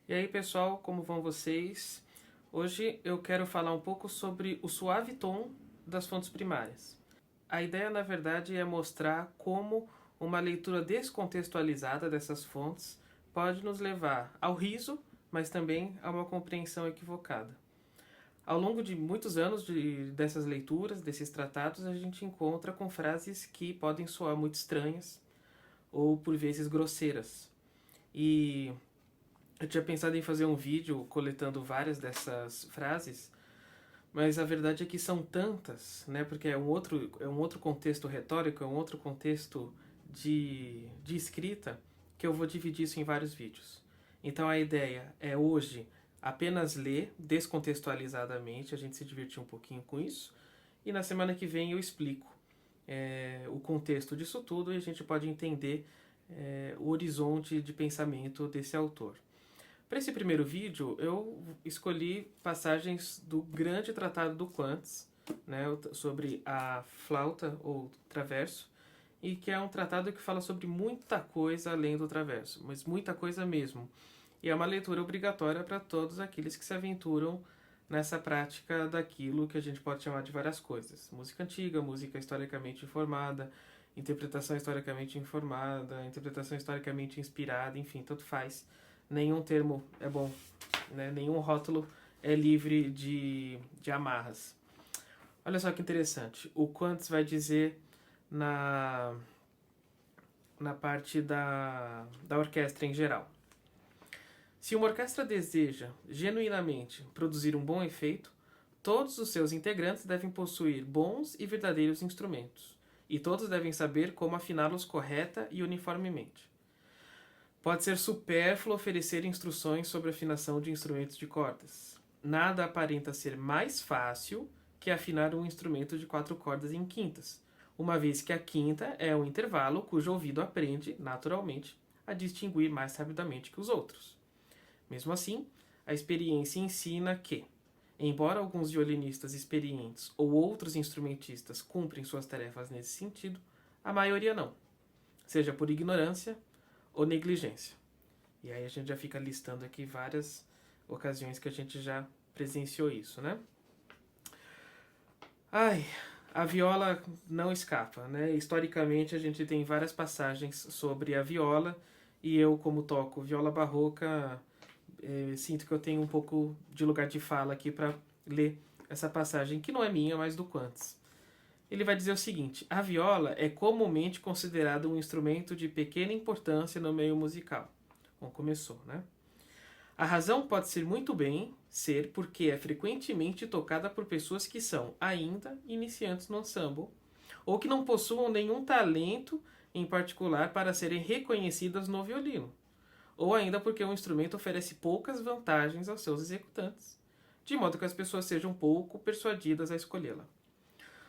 E aí, pessoal, como vão vocês? Hoje eu quero falar um pouco sobre o suave tom das fontes primárias. A ideia, na verdade, é mostrar como uma leitura descontextualizada dessas fontes pode nos levar ao riso, mas também a uma compreensão equivocada. Ao longo de muitos anos dessas leituras, desses tratados, a gente encontra com frases que podem soar muito estranhas ou, por vezes, grosseiras. E eu tinha pensado em fazer um vídeo coletando várias dessas frases, mas a verdade é que são tantas, né? Porque é um outro contexto retórico, é um outro contexto de escrita, que eu vou dividir isso em vários vídeos. Então a ideia é hoje apenas ler descontextualizadamente, a gente se divertir um pouquinho com isso, e na semana que vem eu explico o contexto disso tudo e a gente pode entender o horizonte de pensamento desse autor. Para esse primeiro vídeo, eu escolhi passagens do grande tratado do Quantz, né, sobre a flauta ou traverso, e que é um tratado que fala sobre muita coisa além do traverso, mas muita coisa mesmo. E é uma leitura obrigatória para todos aqueles que se aventuram nessa prática daquilo que a gente pode chamar de várias coisas. Música antiga, música historicamente informada, interpretação historicamente informada, interpretação historicamente inspirada, enfim, tanto faz. Nenhum termo é bom, né? Nenhum rótulo é livre de amarras. Olha só que interessante. O Quantz vai dizer na, na parte da orquestra em geral. Se uma orquestra deseja genuinamente produzir um bom efeito, todos os seus integrantes devem possuir bons e verdadeiros instrumentos, e todos devem saber como afiná-los correta e uniformemente. Pode ser supérfluo oferecer instruções sobre afinação de instrumentos de cordas. Nada aparenta ser mais fácil que afinar um instrumento de 4 cordas em quintas, uma vez que a quinta é um intervalo cujo ouvido aprende, naturalmente, a distinguir mais rapidamente que os outros. Mesmo assim, a experiência ensina que, embora alguns violinistas experientes ou outros instrumentistas cumprem suas tarefas nesse sentido, a maioria não, seja por ignorância ou negligência. E aí a gente já fica listando aqui várias ocasiões que a gente já presenciou isso, né? Ai, a viola não escapa, né? Historicamente a gente tem várias passagens sobre a viola e eu, como toco viola barroca, sinto que eu tenho um pouco de lugar de fala aqui para ler essa passagem, que não é minha, mas do Quantz. Ele vai dizer o seguinte: a viola é comumente considerada um instrumento de pequena importância no meio musical. Bom, começou, né? A razão pode ser muito bem ser porque é frequentemente tocada por pessoas que são ainda iniciantes no ensemble ou que não possuam nenhum talento em particular para serem reconhecidas no violino, ou ainda porque o instrumento oferece poucas vantagens aos seus executantes, de modo que as pessoas sejam pouco persuadidas a escolhê-la.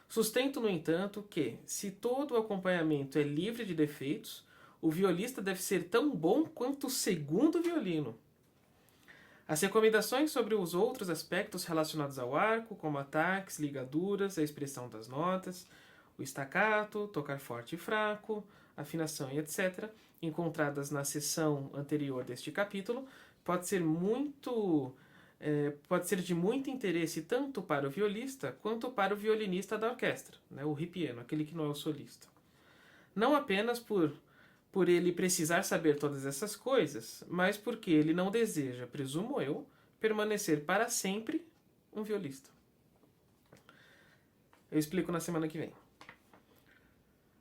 Sustento, no entanto, que, se todo o acompanhamento é livre de defeitos, o violista deve ser tão bom quanto o segundo violino. As recomendações sobre os outros aspectos relacionados ao arco, como ataques, ligaduras, a expressão das notas, o staccato, tocar forte e fraco, afinação e etc., encontradas na seção anterior deste capítulo, pode ser de muito interesse tanto para o violista quanto para o violinista da orquestra, né, o ripieno, aquele que não é o solista. Não apenas por ele precisar saber todas essas coisas, mas porque ele não deseja, presumo eu, permanecer para sempre um violista. Eu explico na semana que vem.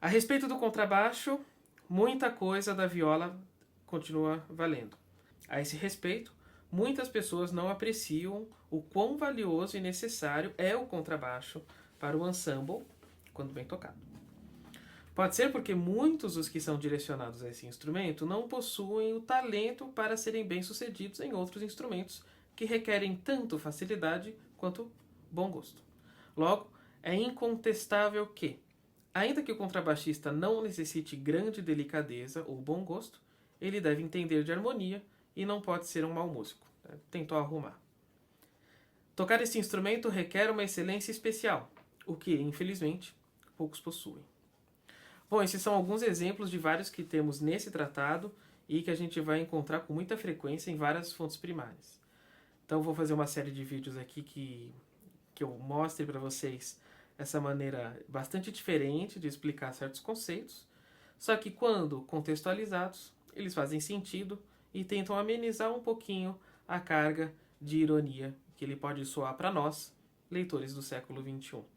A respeito do contrabaixo, muita coisa da viola continua valendo. A esse respeito, muitas pessoas não apreciam o quão valioso e necessário é o contrabaixo para o ensemble quando bem tocado. Pode ser porque muitos dos que são direcionados a esse instrumento não possuem o talento para serem bem-sucedidos em outros instrumentos que requerem tanto facilidade quanto bom gosto. Logo, é incontestável que, ainda que o contrabaixista não necessite grande delicadeza ou bom gosto, ele deve entender de harmonia e não pode ser um mau músico. Tentou arrumar. Tocar esse instrumento requer uma excelência especial, o que, infelizmente, poucos possuem. Bom, esses são alguns exemplos de vários que temos nesse tratado e que a gente vai encontrar com muita frequência em várias fontes primárias. Então vou fazer uma série de vídeos aqui que eu mostre para vocês essa maneira bastante diferente de explicar certos conceitos, só que quando contextualizados, eles fazem sentido e tentam amenizar um pouquinho a carga de ironia que ele pode soar para nós, leitores do século XXI.